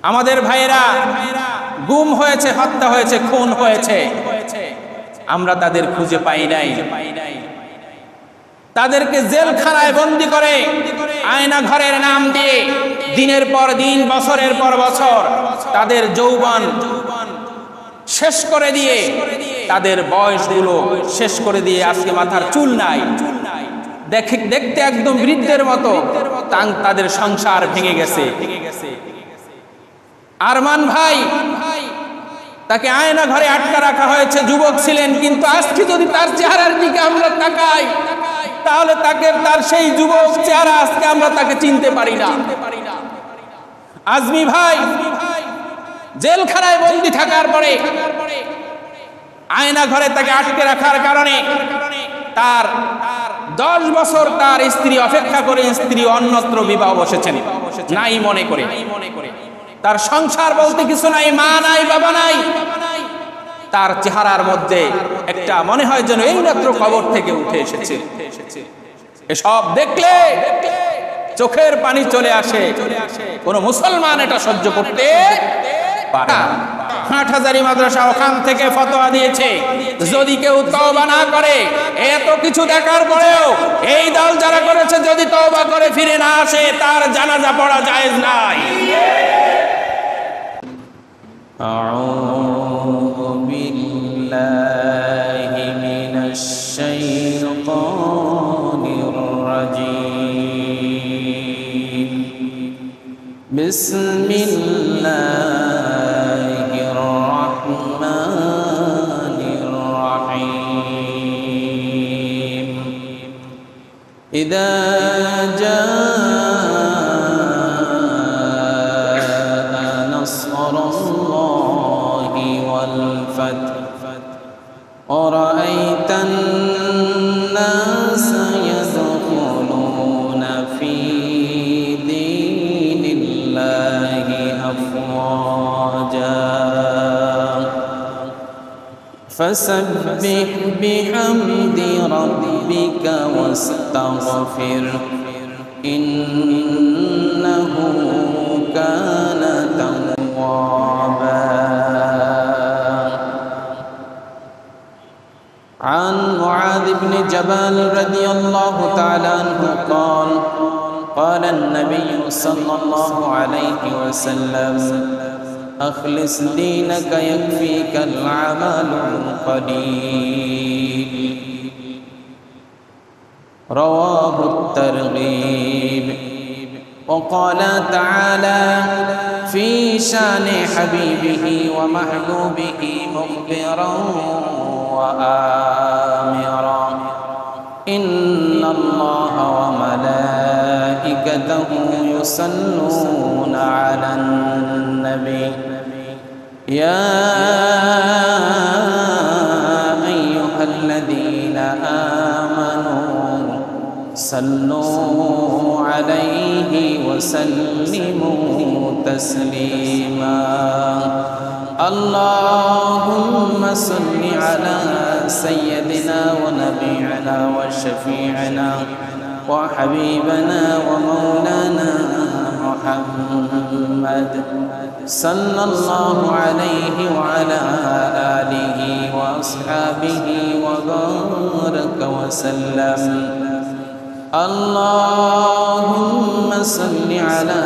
আমাদের ভাইয়েরা গুম হয়েছে, হত্যা হয়েছে, খুন হয়েছে, আমরা তাদের খুঁজে পাই নাই। তাদেরকে জেলখানায় বন্দী করে আয়না ঘরের নাম দিয়ে দিনের পর দিন, বছরের পর বছর তাদের যৌবন শেষ করে দিয়ে, তাদের বয়সগুলো শেষ করে দিয়ে আজকে মাথার চুল নাই, দেখতে একদম বৃদ্ধের মতো, তাদের সংসার ভেঙে গেছে। আরমান ভাই, তাকে আয়না ঘরে আটকা রাখা হয়েছে, যুবক ছিলেন, কিন্তু আজকে যদি তার চেহারার দিকে আমরা তাকাই তাহলে তার সেই যুবক চেহারা আজকে আমরা তাকে চিনতে পারি না। আজমি ভাই জেলখানায় বন্দী থাকার পরে আয়না ঘরে তাকে আটকে রাখার কারণে তার 10 বছর তার স্ত্রী অপেক্ষা করে, স্ত্রী অন্যত্র বিবাহ বসেছেন নাই মনে করে। তার সংসার বলতে কিছু নাই, মা নাই, বাবা নাই। তার চেহারার মধ্যে একটা মনে হয় যেন এইমাত্র কবর থেকে উঠে এসেছে। এসব দেখলে চোখের পানি চলে আসে। কোন মুসলমান এটা সহ্য করতে পারে না। হাটহাজারী মাদ্রাসা ওখান থেকে ফতোয়া দিয়েছে, যদি কেউ তওবা না করে, এত কিছু দেখার পরেও এই দল যারা করেছে, যদি তওবা করে ফিরে না আসে, তার জানাজা পড়া জায়েজ নাই। আউযু বিল্লাহি মিনাশ শাইতানির রাজীম। বিসমিল্লাহির রাহমানির রাহিম। ইযা ورأيت الناس يدخلون في دين الله أفواجا فسبح بحمد ربك واستغفر إنه كان توابا. عن معاذ بن جبل رضي الله تعالى عنه قال قال النبي صلى الله عليه وسلم أخلص دينك يكفيك العمل القليل. رواه الترغيب. وقال تعالى في شان حبيبه ومحبوبه مخبرا وآمرا إن الله وملائكته يصلون على النبي يا أيها الذين آمنوا صلوا عليه وسلموا تسليما. اللهم صل على سيدنا ونبينا وشفيعنا وحبيبنا ومولانا محمد صلى الله عليه وعلى آله وأصحابه وبارك وسلم. اللهم صل على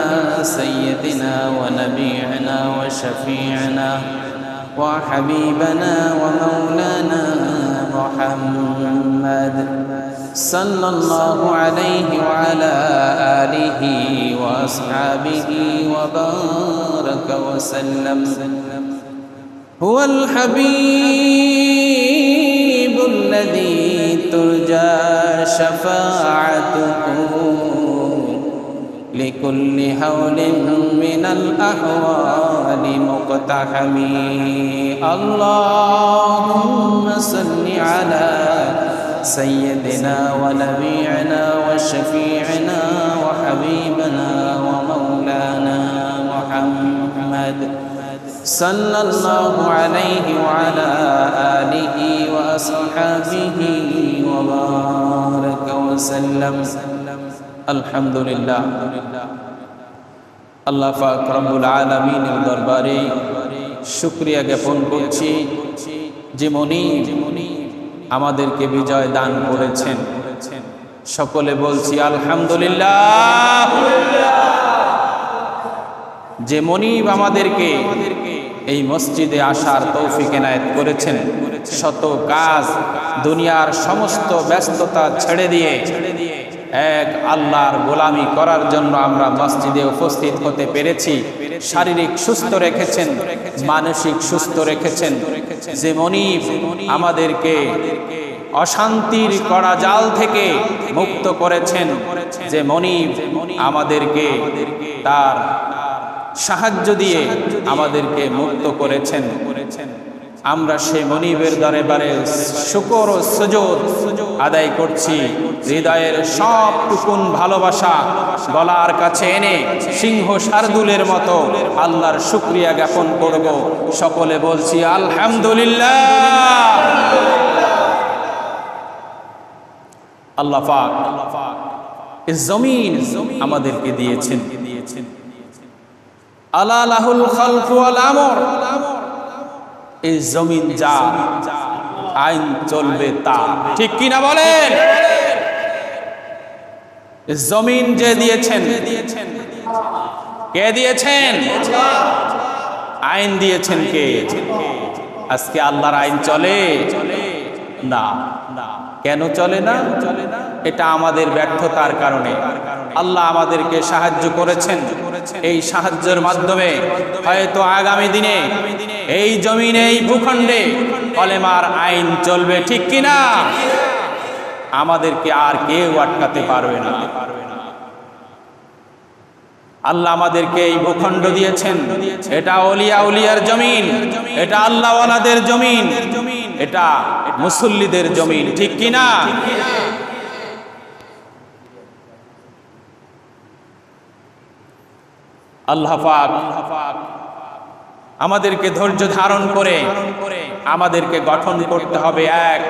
سيدنا ونبينا وشفيعنا وحبيبنا ومولانا محمد صلى الله عليه وعلى آله وأصحابه وبارك وسلم. هو الحبيب الذي ترجى شفاعته لكل هول من الأحوال مقتحم. اللهم صل على سيدنا ونبينا وشفيعنا وحبيبنا ومولانا محمد صلى الله عليه وعلى آله وأصحابه وبارك وسلم. الحمد لله. আল্লাহ পাক রব্বুল আলামিনের দরবারে শুকরিয়া জ্ঞাপন করছি যে মনি আমাদেরকে বিজয় দান করেছেন। সকলে বলছি আলহামদুলিল্লাহ। যে মনিব আমাদেরকে এই মসজিদে আসার তৌফিক এনায়েত করেছেন, শত কাজ দুনিয়ার সমস্ত ব্যস্ততা ছেড়ে দিয়ে এক আল্লাহর গোলামি করার জন্য আমরা মসজিদে উপস্থিত হতে পেরেছি। শারীরিক সুস্থ রেখেছেন, মানসিক সুস্থ রেখেছেন। যে মনিব আমাদেরকে অশান্তির কড়া জাল থেকে মুক্ত করেছেন, যে মনিব আমাদেরকে তার সাহায্য দিয়ে আমাদেরকে মুক্ত করেছেন, আমরা সে মনিবের দরবারে শুকর ও সুজুদ আদায় করছি। হৃদয়ের সব টুকুন ভালোবাসা গলার কাছে এনে সিংহ শার্দুলের মতো আল্লাহর শুকরিয়া জ্ঞাপন করব। সকলে বলছি আলহামদুলিল্লাহ। আল্লাহ পাক এই জমিন আমাদেরকে দিয়েছেন। আলা লাহুল খালকু ওয়াল আমর, এই জমিন যা আইন চলবে তা, ঠিক কিনা বলেন? জমিন যে দিয়েছেন, কে দিয়েছেন? আইন দিয়েছেন কে? আজকে আল্লাহর আইন চলে না। কেন চলে না? এটা আমাদের ব্যর্থতার কারণে। আল্লাহ আমাদেরকে সাহায্য করেছেন। এই সাহায্যের মাধ্যমে হয়তো আগামী দিনে এই জমিনে, এই ভূখণ্ডে কলেমার আইন চলবে, ঠিক কিনা? আমাদেরকে আর কেউ আটকাতে পারবে না। আল্লাহ আমাদেরকে এই ভূখণ্ড দিয়েছেন। এটা ওলিয়া উলিয়ার জমিন, এটা আল্লাহওয়ালাদের জমিন, এটা মুসল্লিদের জমিন, ঠিক কিনা? আল্লাহ পাক আমাদেরকে ধৈর্য ধারণ করে আমাদেরকে গঠন করতে হবে এক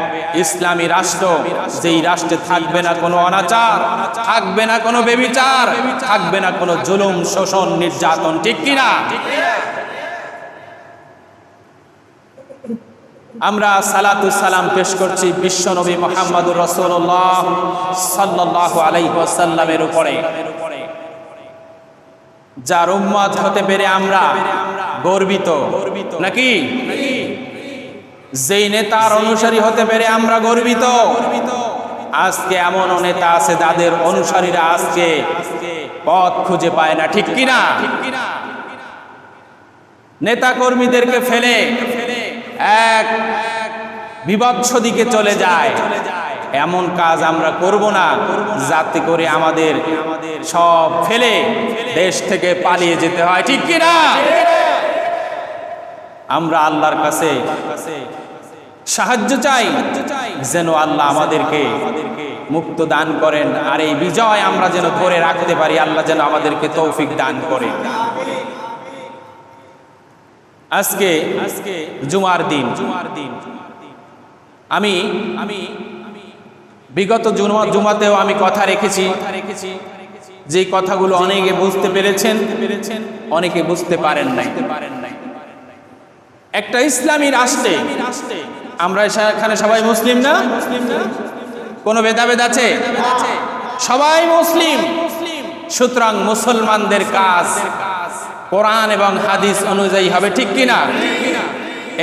ইসলামী রাষ্ট্র, যেই রাষ্ট্রে থাকবে না কোনো অনাচার, থাকবে না কোনো বেবিচার, থাকবে না কোনো জুলুম, শোষণ, নির্যাতন, ঠিক কিনা? আমরা সালাতুস সালাম পেশ করছি বিশ্ব নবী মুহাম্মদুর রাসূলুল্লাহ সাল্লাল্লাহু আলাইহি ওয়াসাল্লামের উপরে, যার উম্মত হতে পেরে আমরা গর্বিত, নাকি? যেই নেতার অনুসারী হতে পেরে আমরা গর্বিত। আজকে এমন নেতা আছে যাদের অনুসারীরা আজকে পথ খুঁজে পায় না, ঠিক কিনা? নেতা কর্মীদেরকে ফেলে এক বিভৎস দিকে চলে যায়। এমন কাজ আমরা করব না যাতে করে আমাদের সব ফেলে দেশ থেকে পালিয়ে যেতে হয়, ঠিক কিনা? আমরা আল্লাহর কাছে সাহায্য চাই যেন আল্লাহ আমাদেরকে মুক্ত দান করেন, আর এই বিজয় আমরা যেন ধরে রাখতে পারি। আল্লাহ যেন আমাদেরকে তৌফিক দান করেন। আজকে জুমার দিন। আমি বিগত জুমাতেও আমি কথা রেখেছি, যে কথাগুলো অনেকে বুঝতে পেরেছেন, অনেকে বুঝতে পারেন নাই। একটা ইসলামী রাষ্ট্রে আমরা এখানে সবাই মুসলিম না? কোনো ভেদাভেদ আছে? সবাই মুসলিম। সুতরাং মুসলমানদের কাজ কোরআন এবং হাদিস অনুযায়ী হবে, ঠিক কিনা?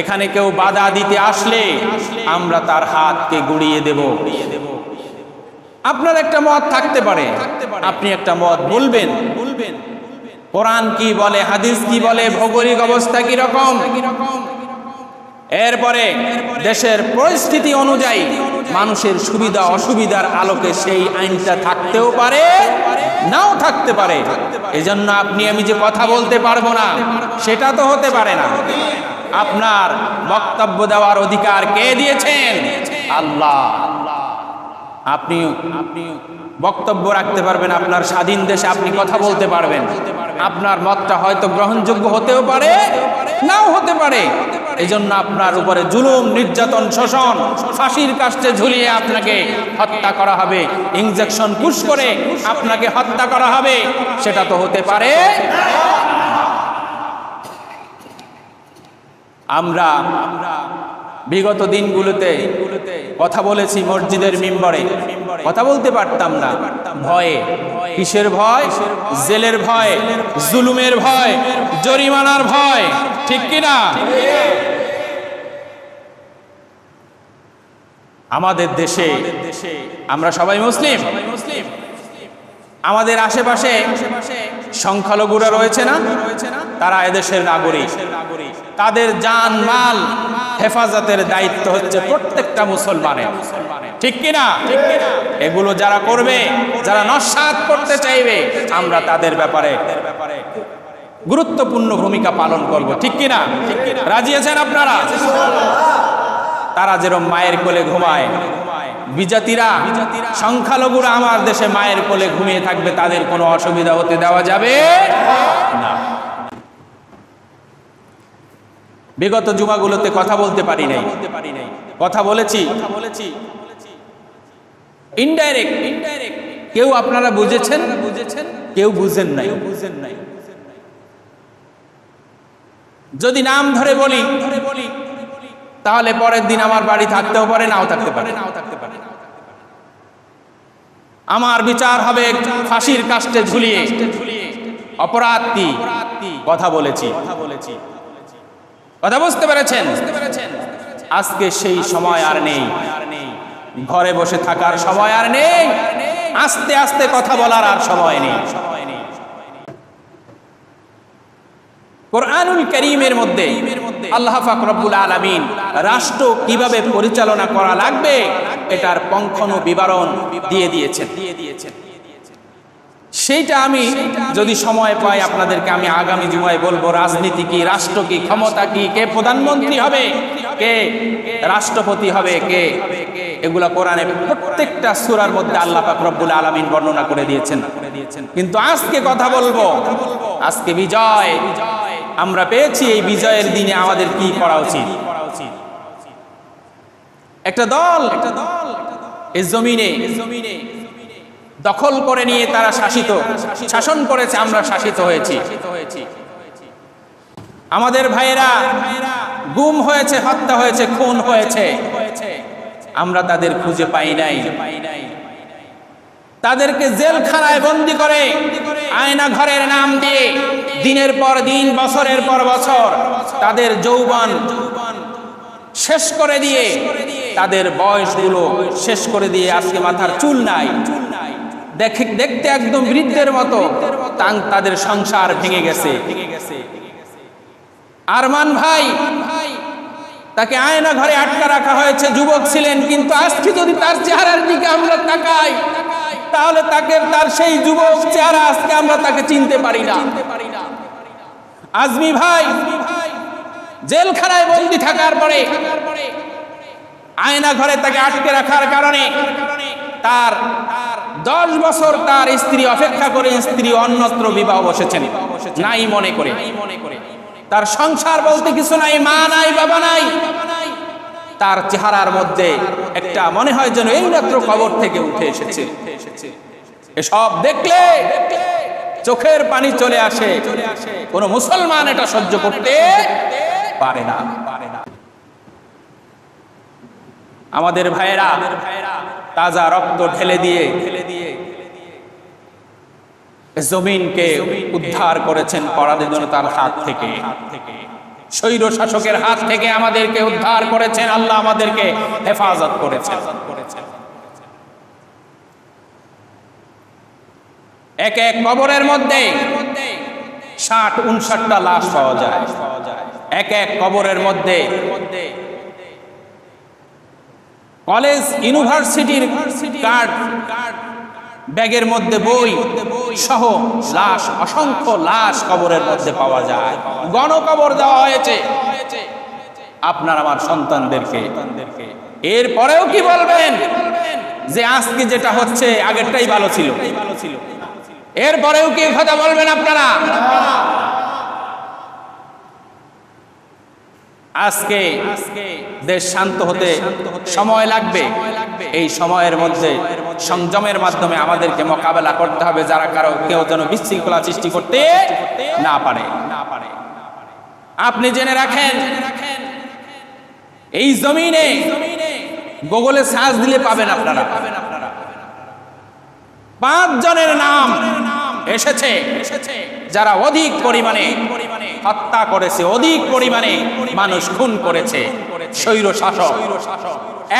এখানে কেউ বাধা দিতে আসলে আমরা তার হাতকে গুড়িয়ে দেব। আপনার একটা মত থাকতে পারে, আপনি একটা মত বলবেন, কোরআন কি বলে, হাদিস কি বলে, ভৌগোলিক অবস্থা কি রকম, এরপরে দেশের পরিস্থিতি অনুযায়ী মানুষের সুবিধা অসুবিধার আলোকে সেই আইনটা থাকতেও পারে, নাও থাকতে পারে। এজন্য আপনি আমি যে কথা বলতে পারবো না সেটা তো হতে পারে না। আপনার বক্তব্য দেওয়ার অধিকার কে দিয়েছেন? আল্লাহ। আপনি বক্তব্য রাখতে পারবেন, আপনার স্বাধীন দেশে আপনি কথা বলতে পারবেন। আপনার মতটা হয়তো গ্রহণযোগ্য হতেও পারে, নাও হতে পারে, এজন্য আপনার উপরে জুলুম, নির্যাতন, শোষণ, ফাঁসির কাস্টে ঝুলিয়ে আপনাকে হত্যা করা হবে, ইনজেকশন পুশ করে আপনাকে হত্যা করা হবে, সেটা তো হতে পারে। আমরা বিগত দিনগুলোতে কথা বলেছি মসজিদের মিম্বরে, কথা বলতে পারতাম না ভয়ে। কিসের ভয়? জেলের ভয়, জুলুমের ভয়, জরিমানার ভয়, ঠিক কিনা? আমাদের দেশে আমরা সবাই মুসলিম, আমাদের আশেপাশে সংখ্যালঘুরা রয়েছে না, তারা এদেশের নাগরিক, তাদের জান মাল হেফাজতের দায়িত্ব হচ্ছে প্রত্যেকটা মুসলমানের, ঠিক কিনা? এগুলো যারা করবে, যারা নস্যাৎ করতে চাইবে, আমরা তাদের ব্যাপারে গুরুত্বপূর্ণ ভূমিকা পালন করব, ঠিক কিনা? রাজি আছেন আপনারা? তারা যেরকম মায়ের কোলে ঘুমায়, বিজাতিরা, সংখ্যালঘুরা আমার দেশে মায়ের কোলে ঘুমিয়ে থাকবে, তাদের কোনো অসুবিধা হতে দেওয়া যাবে না। বিগত জুমাগুলোতে কথা বলতে পারি নাই, কথা বলেছি ইনডাইরেক্ট, কেউ আপনারা বুঝেছেন, কেউ বুঝেন নাই। যদি নাম ধরে বলি তাহলে পরের দিন আমার বাড়ি থাকতেও পারে, নাও থাকতে পারে। আমার বিচার হবে ফাঁসির কাস্টে ঝুলিয়ে। অপরাধ কি? কথা বলেছি, কথা বুঝতে পেরেছেন? আজকে সেই সময় আর নেই, ঘরে বসে থাকার সময় আর নেই, আস্তে আস্তে কথা বলার আর সময় নেই। কোরআনুল কারীমের মধ্যে আল্লাহ পাক রব্বুল আলামিন রাষ্ট্র কিভাবে পরিচালনা করা লাগবে এটার পঙ্খানু বিবরণ দিয়ে দিয়েছেন। সেইটা আমি যদি সময় পাই আপনাদেরকে আমি আগামী জুমায় বলবো। রাজনীতি কি, রাষ্ট্র কি, ক্ষমতা কি, কে প্রধানমন্ত্রী হবে, কে রাষ্ট্রপতি হবে, কে, এগুলা কোরআনে প্রত্যেকটা সূরার মধ্যে আল্লাহ পাক রব্বুল আলামিন বর্ণনা করে দিয়েছেন। কিন্তু আজকে কথা বলবো, আজকে বিজয় আমরা পেয়েছি, এই বিজয়ের দিনে আমাদের কি করা উচিত? একটা দল এই জমিনে দখল করে নিয়ে তারা শাসন করেছে, আমরা শাসিত হয়েছি। আমাদের ভাইয়েরা গুম হয়েছে, হত্যা হয়েছে, খুন হয়েছে, আমরা তাদের খুঁজে পাই নাই। তাদেরকে জেলখানায় বন্দী করে আয়না ঘরের নাম দিয়ে দিনের পর দিন, বছরের পর বছর তাদের যৌবন শেষ করে দিয়ে, তাদের বয়সগুলো শেষ করে দিয়ে আজকে মাথার চুল নাই, দেখতে একদম বৃদ্ধের মতো, তাদের সংসার ভেঙে গেছে। আরমান ভাই, তাকে আয়না ঘরে আটকা রাখা হয়েছে, যুবক ছিলেন, কিন্তু আজকে যদি তার চেহারার দিকে আমরা তাকাই তাহলে তার সেই যুবক চেহারা আজকে আমরা তাকে চিনতে পারি না। আজমি ভাই জেলখানায় বন্দী থাকার পরে আয়না ঘরে তাকে আটকে রাখার কারণে তার 10 বছর তার স্ত্রী অপেক্ষা করে, স্ত্রী অন্যত্র বিবাহ বসেছেন নাই মনে করে। তার সংসার বলতে কিছু নাই, মা নাই, বাবা নাই। তার চেহারার মধ্যে একটা মনে হয় যেন এইমাত্র কবর থেকে উঠে এসেছে। এসব দেখলে চোখের পানি চলে আসে। কোন মুসলমান এটা সহ্য করতে পারে না। আমাদের ভাইয়েরা তাজা রক্ত ঢেলে দিয়ে জমিনকে উদ্ধার করেছেন পরাধীনতার হাত থেকে, স্বৈর শাসকের হাত থেকে আমাদেরকে উদ্ধার করেছেন। আল্লাহ আমাদেরকে হেফাজত করেছেন। এক এক কবরের মধ্যে 60-59টা লাশ পাওয়া যায়। এক এক কবরের মধ্যে কলেজ, ইউনিভার্সিটির কার্ড, ব্যাগের মধ্যে বই সহ লাশ, অসংখ্য লাশ কবরের মধ্যে পাওয়া যায়। গণকবর দেওয়া হয়েছে আপনার আমার সন্তানদেরকে। এরপরেও কি বলবেন যে আজকে যেটা হচ্ছে আগেরটাই ভালো ছিল? এরপরেও কি কথা বলবেন আপনারা? আজকে দেশ শান্ত হতে সময় লাগবে। এই সময়ের মধ্যে সংযমের মাধ্যমে আমাদেরকে মোকাবেলা করতে হবে, যারা কেউ যেন বিশৃঙ্খলা সৃষ্টি করতে না পারে। আপনি জেনে রাখেন, এই জমিনে গুগলে সার্চ দিলে পাবেন আপনারা 5 জনের নাম এসেছে যারা অধিক পরিমাণে হত্যা করেছে, অধিক পরিমাণে মানুষ খুন করেছে, স্বৈর শাসক।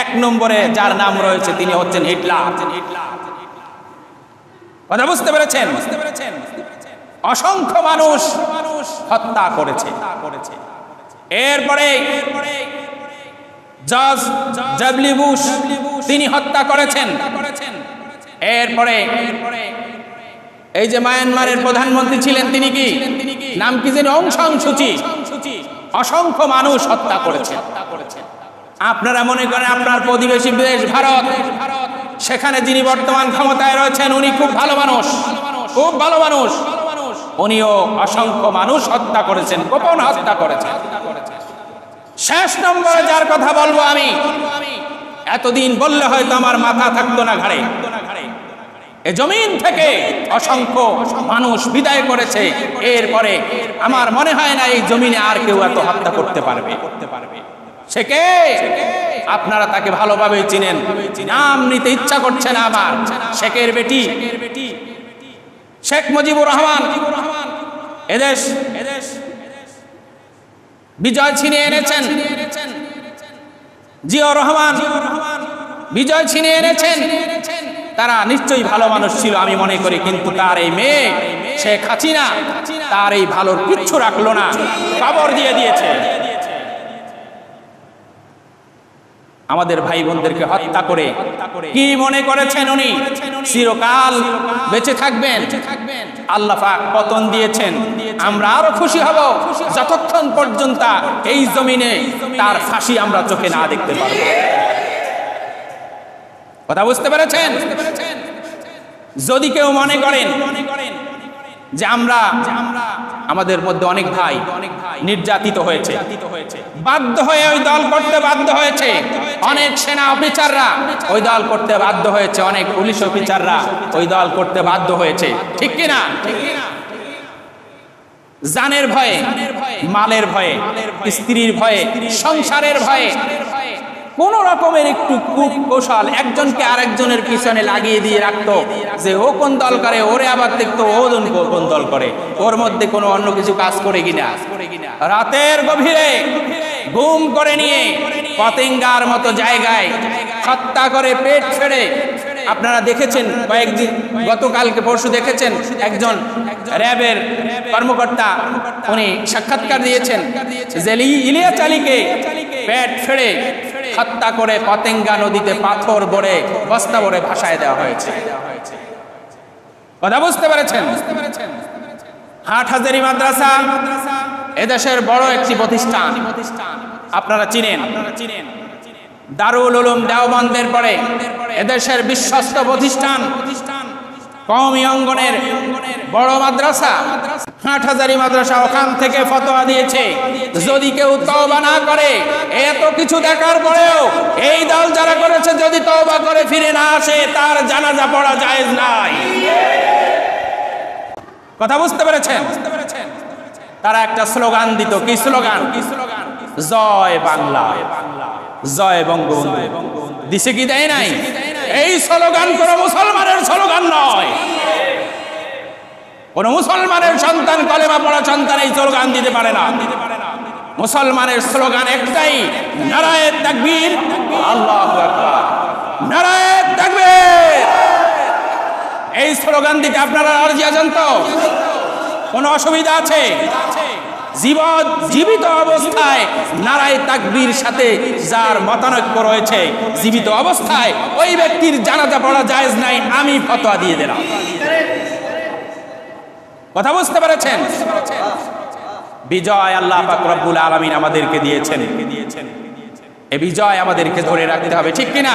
1 নম্বরে যার নাম রয়েছে তিনি হচ্ছেন হিটলার। কথা বুঝতে পেরেছেন? অসংখ্য মানুষ হত্যা করেছে। এরপরে জর্জ ডব্লিউ বুশ তিনি হত্যা করেছেন। এরপরে এই যে মায়ানমারের প্রধানমন্ত্রী ছিলেন তিনি কি নাম কি যেন অং সান সু চি, অসংখ্য মানুষ হত্যা করেছেন। আপনারা মনে করেন আপনার প্রতিবেশী দেশ ভারত, সেখানে যিনি বর্তমান ক্ষমতায় রয়েছেন উনি খুব ভালো মানুষ, খুব ভালো মানুষ, উনিও অসংখ্য মানুষ হত্যা করেছেন, গোপন হত্যা করেছেন। শেষ নম্বরে যার কথা বলবো আমি, এতদিন বললে হয়তো আমার মাথা থাকতো না ঘাড়ে, এ জমিন থেকে অসংখ্য মানুষ বিদায় করেছে। এরপরে আমার মনে হয় না এই জমিনে আর কেউ এত হত্যা করতে পারবে। সে কে? আপনারা তাকে ভালোভাবে চিনেন, নাম নিতে ইচ্ছা করছে না আমার। শেখের বেটি শেখ মুজিবুর রহমান এদেশ বিজয় ছিনিয়ে এনেছেন, জিয়াউর রহমান বিজয় ছিনিয়ে এনেছেন। তারা নিশ্চয়ই ভালো মানুষ ছিল আমি মনে করি, কিন্তু তার এই মেয়ে শেখ হাসিনা তার এই ভালোর কিচ্ছু রাখলো না, কবর দিয়ে দিয়েছে। আমাদের ভাই বোনদেরকে হত্যা করে কি মনে করেছেন উনি চিরকাল বেঁচে থাকবেন? আল্লাহ পাক পতন দিয়েছেন। আমরা আরো খুশি হব যতক্ষণ পর্যন্ত এই জমিনে তার ফাঁসি আমরা চোখে না দেখতে পারবো। কথা বুঝতে পেরেছেন? যদি কেউ মনে করেন যে আমরা আমাদের মধ্যে অনেক ভাই নির্যাতিত হয়েছে, বাধ্য হয়ে ওই দল করতে বাধ্য হয়েছে, অনেক সেনা অফিসাররা ওই দল করতে বাধ্য হয়েছে, অনেক পুলিশ অফিসাররা ওই দল করতে বাধ্য হয়েছে, ঠিক কিনা? জানের ভয়ে, মালের ভয়ে, স্ত্রীর ভয়ে, সংসারের ভয়ে কোন রকমের একটু কৌশল একজনকে আরেকজনের পিছনে লাগিয়ে দিয়ে রাখতো, যে ও কোন দল করে, ওরে আবার দেখতো ও কোন দল করে, ওর মধ্যে কোনো অন্য কিছু কাজ করে কিনা। রাতের গভীরে গুম করে নিয়ে পতেঙ্গার মতো জায়গায় হত্যা করে পেট ফেড়ে। আপনারা দেখেছেন কয়েকদিন, গতকালকে পরশু দেখেছেন একজন র্যাবের কর্মকর্তা উনি সাক্ষাৎকার দিয়েছেন যে ইলিয়াস আলীকে পেট ফেড়ে হত্যা করে পতেঙ্গা নদীতে পাথর ভরে বস্তা ভরে ভাসায় দেওয়া হয়েছে। কথা বুঝতে পেরেছেন? হাটহাজারী মাদ্রাসা এদেশের বড় একটি প্রতিষ্ঠান, আপনারা চিনেন। দারুল উলুম দেওবন্দের পরে এদেশের বিশ্বস্ত প্রতিষ্ঠান, কওমি অঙ্গনের বড় মাদ্রাসা হাটহাজারী মাদ্রাসা। ওখান থেকে ফতোয়া দিয়েছে যদি কেউ তওবা না করে, এত কিছু দেখার পরেও এই দল যারা করেছে যদি তওবা করে ফিরে না আসে তার জানাজা পড়া জায়েজ নাই। কথা বুঝতে পেরেছেন? তারা একটা স্লোগান দিত, কি স্লোগান? জয় বাংলা, জয় বঙ্গবন্ধু। দিছে কি দেয় নাই? এই স্লোগান কোন মুসলমানের স্লোগান নয়। কোন মুসলমানের সন্তান, কলেমা পড়া সন্তান এই স্লোগান দিতে পারে না। মুসলমানের স্লোগান একটাই, নারায়ে তাকবীর, আল্লাহু আকবার, নারায়ে তাকবীর। এই স্লোগান দিতে আপনারা রাজি আছেন তো? কোনো অসুবিধা আছে? জীবিত অবস্থায় নারায়ে তাকবীর সাথে যার মতানৈক্য রয়েছে, জীবিত অবস্থায় ওই ব্যক্তির জানাজা পড়া জায়েজ নাই, আমি ফতোয়া দিয়ে দিলাম। কথা বুঝতে পেরেছেন? বিজয় আল্লাহ পাক রব্বুল আলামিন আমাদেরকে দিয়েছেন, এই বিজয় আমাদেরকে ধরে রাখতে হবে, ঠিক কিনা?